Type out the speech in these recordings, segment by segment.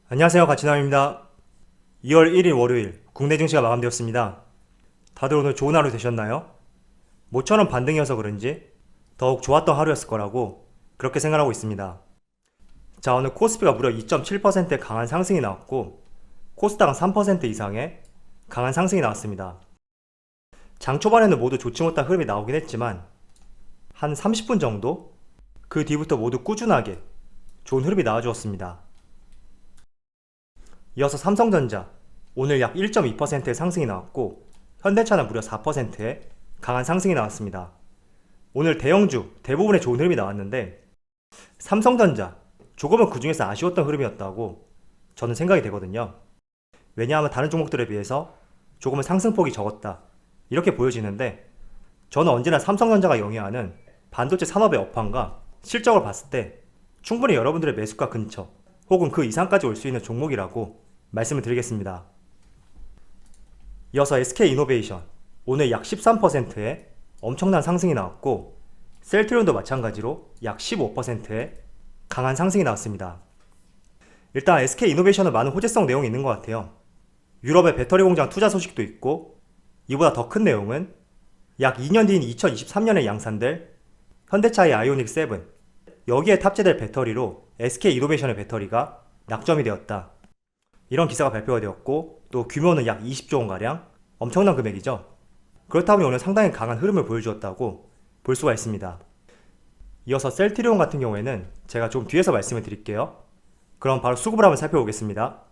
안녕하세요. 가치남입니다. 2월 1일 월요일 국내 증시가 마감되었습니다. 다들 오늘 좋은 하루 되셨나요? 모처럼 반등이어서 그런지 더욱 좋았던 하루였을 거라고 그렇게 생각하고 있습니다. 자, 오늘 코스피가 무려 2.7%의 강한 상승이 나왔고 코스닥은 3% 이상의 강한 상승이 나왔습니다. 장 초반에는 모두 좋지 못한 흐름이 나오긴 했지만 한 30분 정도 그 뒤부터 모두 꾸준하게 좋은 흐름이 나와주었습니다. 이어서 삼성전자 오늘 약 1.2%의 상승이 나왔고 현대차는 무려 4%의 강한 상승이 나왔습니다. 오늘 대형주 대부분의 좋은 흐름이 나왔는데 삼성전자 조금은 그 중에서 아쉬웠던 흐름이었다고 저는 생각이 되거든요. 왜냐하면 다른 종목들에 비해서 조금은 상승폭이 적었다 이렇게 보여지는데 저는 언제나 삼성전자가 영위하는 반도체 산업의 업황과 실적을 봤을 때 충분히 여러분들의 매수가 근처 혹은 그 이상까지 올 수 있는 종목이라고 말씀을 드리겠습니다. 이어서 SK이노베이션 오늘 약 13%의 엄청난 상승이 나왔고 셀트리온도 마찬가지로 약 15%의 강한 상승이 나왔습니다. 일단 SK이노베이션은 많은 호재성 내용이 있는 것 같아요. 유럽의 배터리 공장 투자 소식도 있고 이보다 더 큰 내용은 약 2년 뒤인 2023년에 양산될 현대차의 아이오닉 7 여기에 탑재될 배터리로 SK이노베이션의 배터리가 낙점이 되었다. 이런 기사가 발표가 되었고 또 규모는 약 20조 원가량 엄청난 금액이죠. 그렇다 보니 오늘 상당히 강한 흐름을 보여주었다고 볼 수가 있습니다. 이어서 셀트리온 같은 경우에는 제가 좀 뒤에서 말씀을 드릴게요. 그럼 바로 수급을 한번 살펴보겠습니다.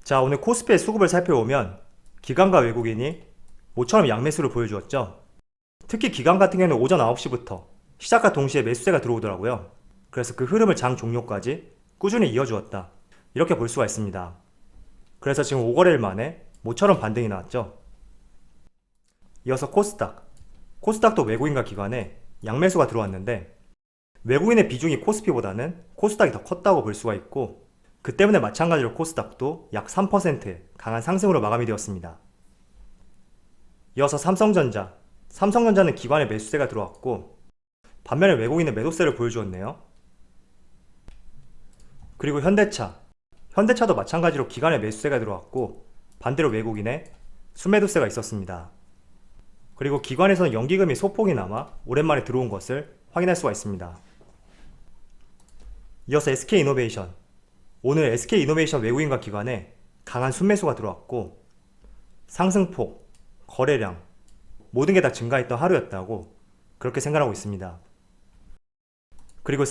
자, 오늘 코스피의 수급을 살펴보면 기관과 외국인이 모처럼 양매수를 보여주었죠. 특히 기관 같은 경우는 오전 9시부터 시작과 동시에 매수세가 들어오더라고요. 그래서 그 흐름을 장 종료까지 꾸준히 이어주었다 이렇게 볼 수가 있습니다. 그래서 지금 5거래일 만에 모처럼 반등이 나왔죠. 이어서 코스닥도 외국인과 기관에 양매수가 들어왔는데 외국인의 비중이 코스피보다는 코스닥이 더 컸다고 볼 수가 있고 그 때문에 마찬가지로 코스닥도 약 3%의 강한 상승으로 마감이 되었습니다. 이어서 삼성전자는 기관의 매수세가 들어왔고 반면에 외국인은 매도세를 보여주었네요. 그리고 현대차도 마찬가지로 기관의 매수세가 들어왔고 반대로 외국인의 순매도세가 있었습니다. 그리고 기관에서는 연기금이 소폭이 남아 오랜만에 들어온 것을 확인할 수가 있습니다. 이어서 SK이노베이션 오늘 SK이노베이션 외국인과 기관에 강한 순매수가 들어왔고 상승폭, 거래량 모든 게 다 증가했던 하루였다고 그렇게 생각하고 있습니다. 그리고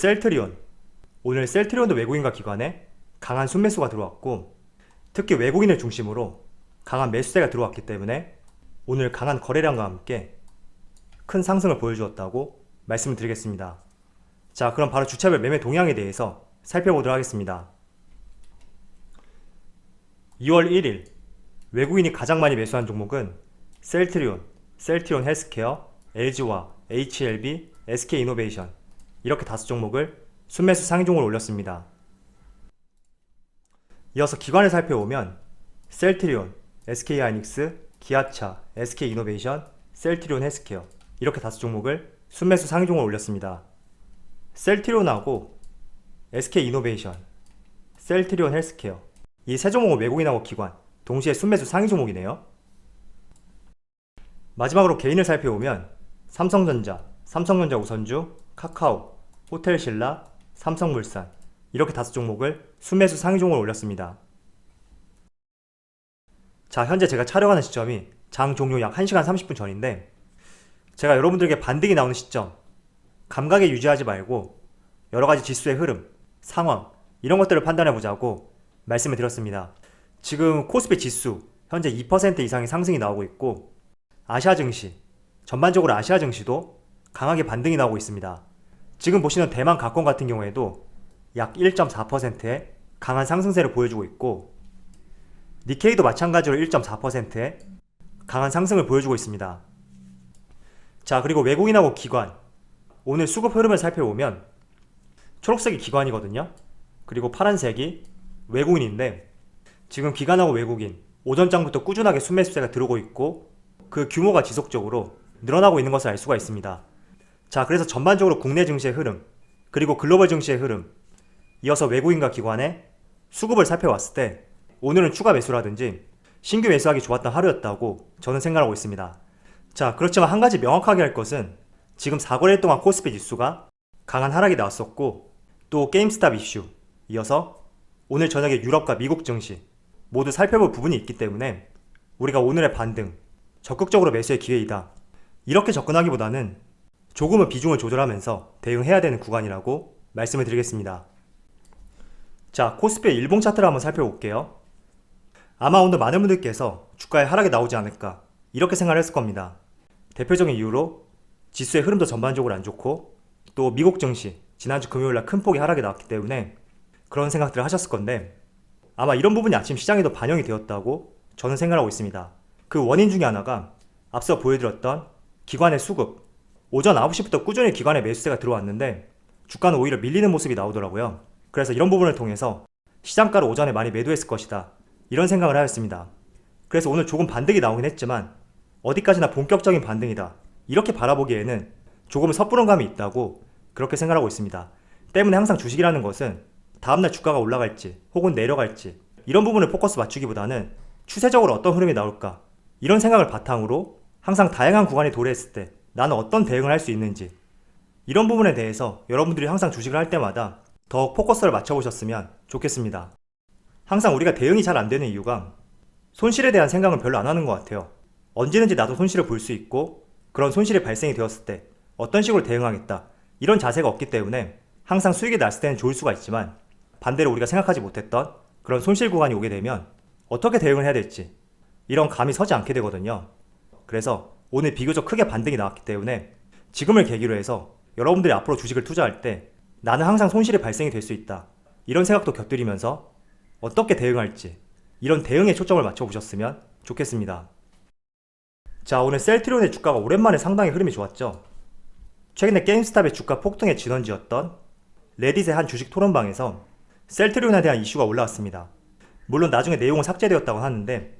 오늘 셀트리온도 외국인과 기관에 강한 순매수가 들어왔고 특히 외국인을 중심으로 강한 매수세가 들어왔기 때문에 오늘 강한 거래량과 함께 큰 상승을 보여주었다고 말씀을 드리겠습니다. 자, 그럼 바로 주차별 매매 동향에 대해서 살펴보도록 하겠습니다. 2월 1일 외국인이 가장 많이 매수한 종목은 셀트리온 헬스케어, LG화, HLB, SK이노베이션 이렇게 5종목을 순매수 상위종으로 올렸습니다. 이어서 기관을 살펴보면 셀트리온, SK하이닉스, 기아차, SK이노베이션, 셀트리온 헬스케어 이렇게 5종목을 순매수 상위종으로 올렸습니다. 셀트리온하고 SK이노베이션, 셀트리온 헬스케어 이 세 종목은 외국인하고 기관 동시에 순매수 상위 종목이네요. 마지막으로 개인을 살펴보면 삼성전자 우선주, 카카오, 호텔신라, 삼성물산 이렇게 5종목을 순매수 상위종으로 올렸습니다. 자, 현재 제가 촬영하는 시점이 장 종료 약 1시간 30분 전인데 제가 여러분들에게 반등이 나오는 시점 감각에 유지하지 말고 여러가지 지수의 흐름, 상황 이런 것들을 판단해보자고 말씀을 드렸습니다. 지금 코스피 지수 현재 2% 이상의 상승이 나오고 있고 전반적으로 아시아 증시도 강하게 반등이 나오고 있습니다. 지금 보시는 대만 가권 같은 경우에도 약 1.4%의 강한 상승세를 보여주고 있고 니케이도 마찬가지로 1.4%의 강한 상승을 보여주고 있습니다. 자, 그리고 외국인하고 기관 오늘 수급 흐름을 살펴보면 초록색이 기관이거든요. 그리고 파란색이 외국인인데 지금 기관하고 외국인 오전장부터 꾸준하게 순매수세가 들어오고 있고 그 규모가 지속적으로 늘어나고 있는 것을 알 수가 있습니다. 자, 그래서 전반적으로 국내 증시의 흐름 그리고 글로벌 증시의 흐름 이어서 외국인과 기관의 수급을 살펴봤을 때 오늘은 추가 매수라든지 신규 매수하기 좋았던 하루였다고 저는 생각하고 있습니다. 자, 그렇지만 한 가지 명확하게 할 것은 지금 4거래일 동안 코스피 지수가 강한 하락이 나왔었고 또 게임스탑 이슈 이어서 오늘 저녁에 유럽과 미국 증시 모두 살펴볼 부분이 있기 때문에 우리가 오늘의 반등 적극적으로 매수의 기회이다 이렇게 접근하기보다는 조금은 비중을 조절하면서 대응해야 되는 구간이라고 말씀을 드리겠습니다. 자, 코스피의 일봉 차트를 한번 살펴볼게요. 아마 오늘 많은 분들께서 주가의 하락이 나오지 않을까 이렇게 생각을 했을 겁니다. 대표적인 이유로 지수의 흐름도 전반적으로 안 좋고 또 미국 증시 지난주 금요일날 큰 폭의 하락이 나왔기 때문에 그런 생각들을 하셨을 건데 아마 이런 부분이 아침 시장에도 반영이 되었다고 저는 생각하고 있습니다. 그 원인 중에 하나가 앞서 보여드렸던 기관의 수급, 오전 9시부터 꾸준히 기관의 매수세가 들어왔는데 주가는 오히려 밀리는 모습이 나오더라고요. 그래서 이런 부분을 통해서 시장가를 오전에 많이 매도했을 것이다 이런 생각을 하였습니다. 그래서 오늘 조금 반등이 나오긴 했지만 어디까지나 본격적인 반등이다 이렇게 바라보기에는 조금 섣부른 감이 있다고 그렇게 생각하고 있습니다. 때문에 항상 주식이라는 것은 다음날 주가가 올라갈지 혹은 내려갈지 이런 부분을 포커스 맞추기보다는 추세적으로 어떤 흐름이 나올까 이런 생각을 바탕으로 항상 다양한 구간이 도래했을 때 나는 어떤 대응을 할 수 있는지 이런 부분에 대해서 여러분들이 항상 주식을 할 때마다 더욱 포커스를 맞춰보셨으면 좋겠습니다. 항상 우리가 대응이 잘 안 되는 이유가 손실에 대한 생각은 별로 안 하는 것 같아요. 언제든지 나도 손실을 볼 수 있고 그런 손실이 발생이 되었을 때 어떤 식으로 대응하겠다 이런 자세가 없기 때문에 항상 수익이 났을 때는 좋을 수가 있지만 반대로 우리가 생각하지 못했던 그런 손실 구간이 오게 되면 어떻게 대응을 해야 될지 이런 감이 서지 않게 되거든요. 그래서 오늘 비교적 크게 반등이 나왔기 때문에 지금을 계기로 해서 여러분들이 앞으로 주식을 투자할 때 나는 항상 손실이 발생이 될 수 있다 이런 생각도 곁들이면서 어떻게 대응할지 이런 대응에 초점을 맞춰보셨으면 좋겠습니다. 자, 오늘 셀트리온의 주가가 오랜만에 상당히 흐름이 좋았죠. 최근에 게임스탑의 주가 폭등의 진원지였던 레딧의 한 주식 토론방에서 셀트리온에 대한 이슈가 올라왔습니다. 물론 나중에 내용은 삭제되었다고 하는데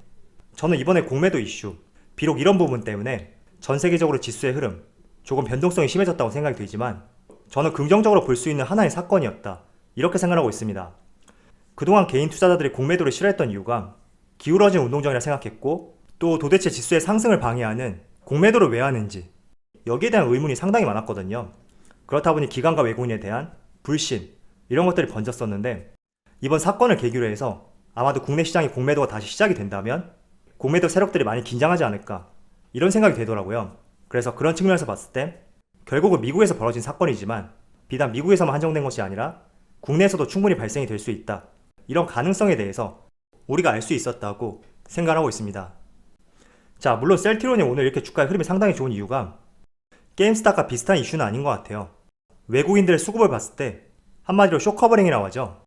저는 이번에 공매도 이슈 비록 이런 부분 때문에 전 세계적으로 지수의 흐름 조금 변동성이 심해졌다고 생각이 들지만 저는 긍정적으로 볼 수 있는 하나의 사건이었다 이렇게 생각하고 있습니다. 그동안 개인 투자자들이 공매도를 싫어했던 이유가 기울어진 운동장이라 생각했고 또 도대체 지수의 상승을 방해하는 공매도를 왜 하는지 여기에 대한 의문이 상당히 많았거든요. 그렇다 보니 기관과 외국인에 대한 불신 이런 것들이 번졌었는데 이번 사건을 계기로 해서 아마도 국내 시장의 공매도가 다시 시작이 된다면 공매도 세력들이 많이 긴장하지 않을까 이런 생각이 되더라고요. 그래서 그런 측면에서 봤을 때 결국은 미국에서 벌어진 사건이지만 비단 미국에서만 한정된 것이 아니라 국내에서도 충분히 발생이 될 수 있다 이런 가능성에 대해서 우리가 알 수 있었다고 생각하고 있습니다. 자, 물론 셀트리온이 오늘 이렇게 주가의 흐름이 상당히 좋은 이유가 게임스탑과 비슷한 이슈는 아닌 것 같아요. 외국인들의 수급을 봤을 때 한마디로 쇼커버링이라고 하죠.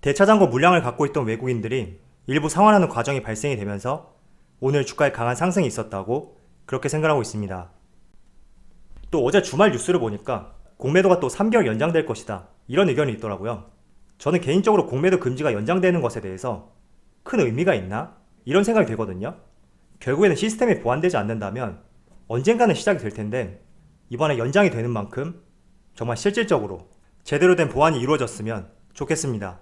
대차장고 물량을 갖고 있던 외국인들이 일부 상환하는 과정이 발생이 되면서 오늘 주가에 강한 상승이 있었다고 그렇게 생각하고 있습니다. 또 어제 주말 뉴스를 보니까 공매도가 또 3개월 연장될 것이다 이런 의견이 있더라고요. 저는 개인적으로 공매도 금지가 연장되는 것에 대해서 큰 의미가 있나? 이런 생각이 들거든요. 결국에는 시스템이 보완되지 않는다면 언젠가는 시작이 될 텐데 이번에 연장이 되는 만큼 정말 실질적으로 제대로 된 보완이 이루어졌으면 좋겠습니다.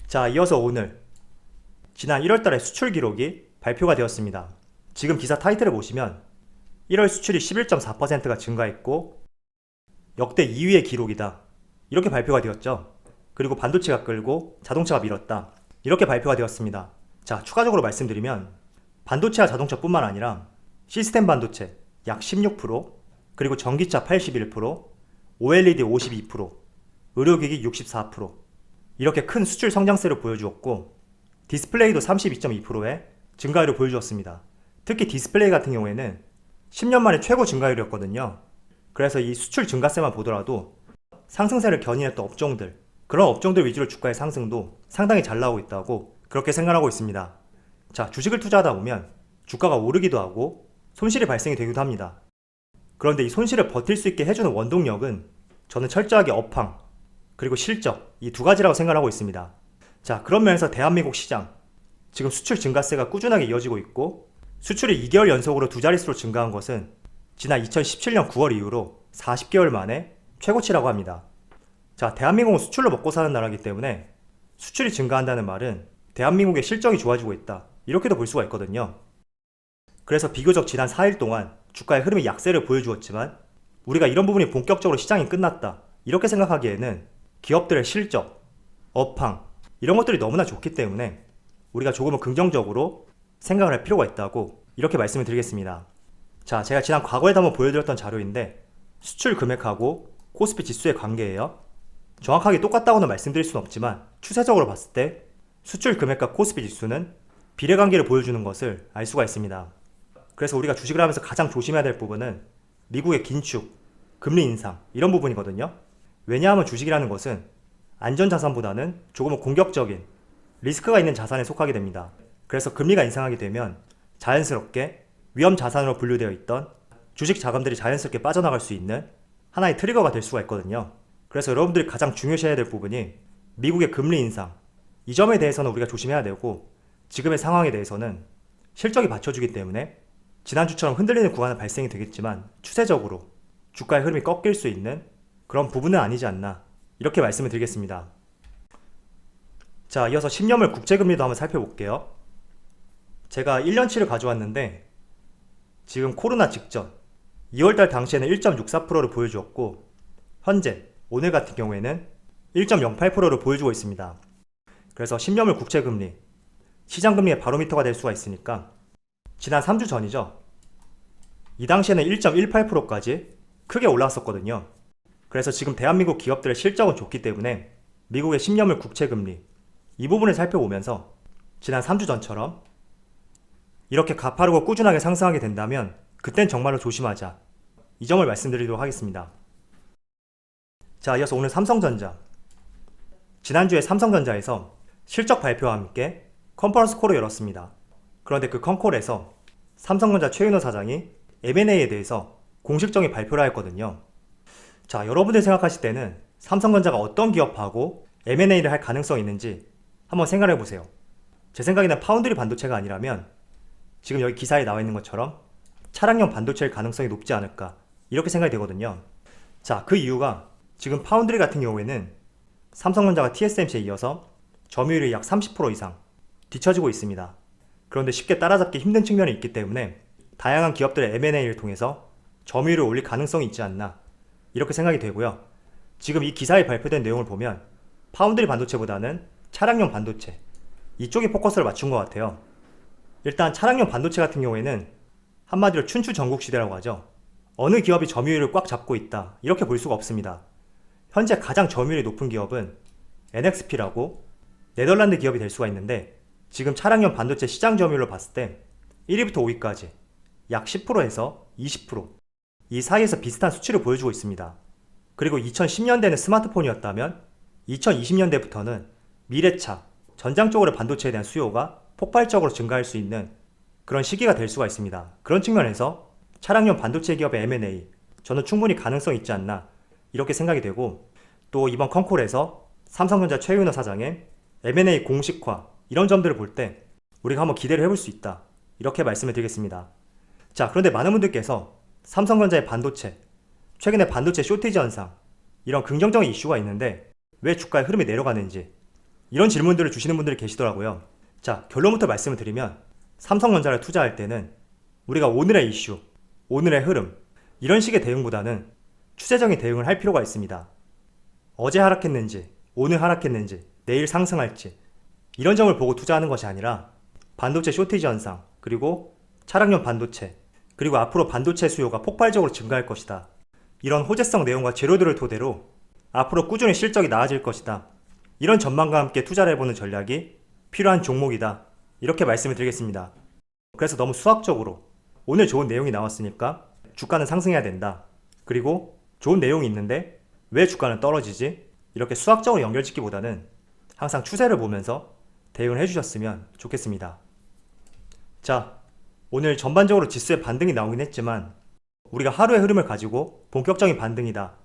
자, 이어서 오늘 지난 1월달에 수출 기록이 발표가 되었습니다. 지금 기사 타이틀을 보시면 1월 수출이 11.4%가 증가했고 역대 2위의 기록이다 이렇게 발표가 되었죠. 그리고 반도체가 끌고 자동차가 밀었다 이렇게 발표가 되었습니다. 자, 추가적으로 말씀드리면 반도체와 자동차뿐만 아니라 시스템 반도체 약 16%, 그리고 전기차 81%, OLED 52%, 의료기기 64% 이렇게 큰 수출 성장세를 보여주었고 디스플레이도 32.2%의 증가율을 보여주었습니다. 특히 디스플레이 같은 경우에는 10년 만에 최고 증가율이었거든요. 그래서 이 수출 증가세만 보더라도 상승세를 견인했던 업종들, 그런 업종들 위주로 주가의 상승도 상당히 잘 나오고 있다고 그렇게 생각하고 있습니다. 자, 주식을 투자하다 보면 주가가 오르기도 하고 손실이 발생이 되기도 합니다. 그런데 이 손실을 버틸 수 있게 해주는 원동력은 저는 철저하게 업황 그리고 실적 이 두 가지라고 생각하고 있습니다. 자, 그런 면에서 대한민국 시장 지금 수출 증가세가 꾸준하게 이어지고 있고 수출이 2개월 연속으로 두 자릿수로 증가한 것은 지난 2017년 9월 이후로 40개월 만에 최고치라고 합니다. 자, 대한민국은 수출로 먹고 사는 나라이기 때문에 수출이 증가한다는 말은 대한민국의 실적이 좋아지고 있다, 이렇게도 볼 수가 있거든요. 그래서 비교적 지난 4일 동안 주가의 흐름이 약세를 보여주었지만 우리가 이런 부분이 본격적으로 시장이 끝났다, 이렇게 생각하기에는 기업들의 실적, 업황 이런 것들이 너무나 좋기 때문에 우리가 조금은 긍정적으로 생각을 할 필요가 있다고 이렇게 말씀을 드리겠습니다. 자, 제가 지난 과거에도 한번 보여드렸던 자료인데 수출 금액하고 코스피 지수의 관계예요. 정확하게 똑같다고는 말씀드릴 수는 없지만 추세적으로 봤을 때 수출 금액과 코스피 지수는 비례관계를 보여주는 것을 알 수가 있습니다. 그래서 우리가 주식을 하면서 가장 조심해야 될 부분은 미국의 긴축, 금리 인상 이런 부분이거든요. 왜냐하면 주식이라는 것은 안전자산보다는 조금은 공격적인 리스크가 있는 자산에 속하게 됩니다. 그래서 금리가 인상하게 되면 자연스럽게 위험 자산으로 분류되어 있던 주식 자금들이 자연스럽게 빠져나갈 수 있는 하나의 트리거가 될 수가 있거든요. 그래서 여러분들이 가장 중요시해야 될 부분이 미국의 금리 인상, 이 점에 대해서는 우리가 조심해야 되고, 지금의 상황에 대해서는 실적이 받쳐주기 때문에 지난주처럼 흔들리는 구간은 발생이 되겠지만 추세적으로 주가의 흐름이 꺾일 수 있는 그런 부분은 아니지 않나, 이렇게 말씀을 드리겠습니다. 자, 이어서 10년물 국채금리도 한번 살펴볼게요. 제가 1년치를 가져왔는데 지금 코로나 직전 2월달 당시에는 1.64%를 보여주었고 현재 오늘 같은 경우에는 1.08%를 보여주고 있습니다. 그래서 10년물 국채금리, 시장금리의 바로미터가 될 수가 있으니까 지난 3주 전이죠. 이 당시에는 1.18%까지 크게 올라왔었거든요. 그래서 지금 대한민국 기업들의 실적은 좋기 때문에 미국의 10년물 국채금리, 이 부분을 살펴보면서 지난 3주 전처럼 이렇게 가파르고 꾸준하게 상승하게 된다면 그땐 정말로 조심하자, 이 점을 말씀드리도록 하겠습니다. 자, 이어서 오늘 삼성전자. 지난주에 삼성전자에서 실적 발표와 함께 컨퍼런스 콜을 열었습니다. 그런데 그 컨콜에서 삼성전자 최윤호 사장이 M&A에 대해서 공식적인 발표를 하였거든요. 자, 여러분들 생각하실 때는 삼성전자가 어떤 기업하고 M&A를 할 가능성이 있는지 한번 생각해 보세요. 제 생각에는 파운드리 반도체가 아니라면 지금 여기 기사에 나와 있는 것처럼 차량용 반도체일 가능성이 높지 않을까, 이렇게 생각이 되거든요. 자, 그 이유가 지금 파운드리 같은 경우에는 삼성전자가 TSMC에 이어서 점유율이 약 30% 이상 뒤처지고 있습니다. 그런데 쉽게 따라잡기 힘든 측면이 있기 때문에 다양한 기업들의 M&A를 통해서 점유율을 올릴 가능성이 있지 않나, 이렇게 생각이 되고요. 지금 이 기사에 발표된 내용을 보면 파운드리 반도체보다는 차량용 반도체, 이쪽에 포커스를 맞춘 것 같아요. 일단 차량용 반도체 같은 경우에는 한마디로 춘추 전국시대라고 하죠. 어느 기업이 점유율을 꽉 잡고 있다, 이렇게 볼 수가 없습니다. 현재 가장 점유율이 높은 기업은 NXP라고 네덜란드 기업이 될 수가 있는데 지금 차량용 반도체 시장 점유율로 봤을 때 1위부터 5위까지 약 10%에서 20%, 이 사이에서 비슷한 수치를 보여주고 있습니다. 그리고 2010년대는 스마트폰이었다면 2020년대부터는 미래차, 전장 쪽으로 반도체에 대한 수요가 폭발적으로 증가할 수 있는 그런 시기가 될 수가 있습니다. 그런 측면에서 차량용 반도체 기업의 M&A, 저는 충분히 가능성이 있지 않나, 이렇게 생각이 되고, 또 이번 컨콜에서 삼성전자 최윤호 사장의 M&A 공식화, 이런 점들을 볼 때 우리가 한번 기대를 해볼 수 있다, 이렇게 말씀을 드리겠습니다. 자, 그런데 많은 분들께서 삼성전자의 반도체, 최근에 반도체 쇼티지 현상, 이런 긍정적인 이슈가 있는데 왜 주가의 흐름이 내려가는지, 이런 질문들을 주시는 분들이 계시더라고요. 자, 결론부터 말씀을 드리면 삼성전자를 투자할 때는 우리가 오늘의 이슈, 오늘의 흐름, 이런 식의 대응보다는 추세적인 대응을 할 필요가 있습니다. 어제 하락했는지, 오늘 하락했는지, 내일 상승할지, 이런 점을 보고 투자하는 것이 아니라 반도체 쇼티지 현상, 그리고 차량용 반도체, 그리고 앞으로 반도체 수요가 폭발적으로 증가할 것이다, 이런 호재성 내용과 재료들을 토대로 앞으로 꾸준히 실적이 나아질 것이다, 이런 전망과 함께 투자를 해보는 전략이 필요한 종목이다, 이렇게 말씀을 드리겠습니다. 그래서 너무 수학적으로 오늘 좋은 내용이 나왔으니까 주가는 상승해야 된다, 그리고 좋은 내용이 있는데 왜 주가는 떨어지지, 이렇게 수학적으로 연결짓기보다는 항상 추세를 보면서 대응을 해주셨으면 좋겠습니다. 자, 오늘 전반적으로 지수의 반등이 나오긴 했지만 우리가 하루의 흐름을 가지고 본격적인 반등이다,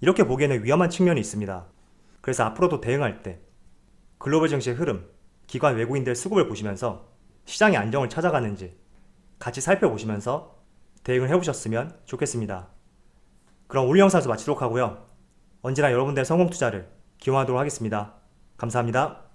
이렇게 보기에는 위험한 측면이 있습니다. 그래서 앞으로도 대응할 때 글로벌 증시의 흐름, 기관 외국인들 수급을 보시면서 시장의 안정을 찾아가는지 같이 살펴보시면서 대응을 해보셨으면 좋겠습니다. 그럼 오늘 영상에서 마치도록 하고요. 언제나 여러분들의 성공 투자를 기원하도록 하겠습니다. 감사합니다.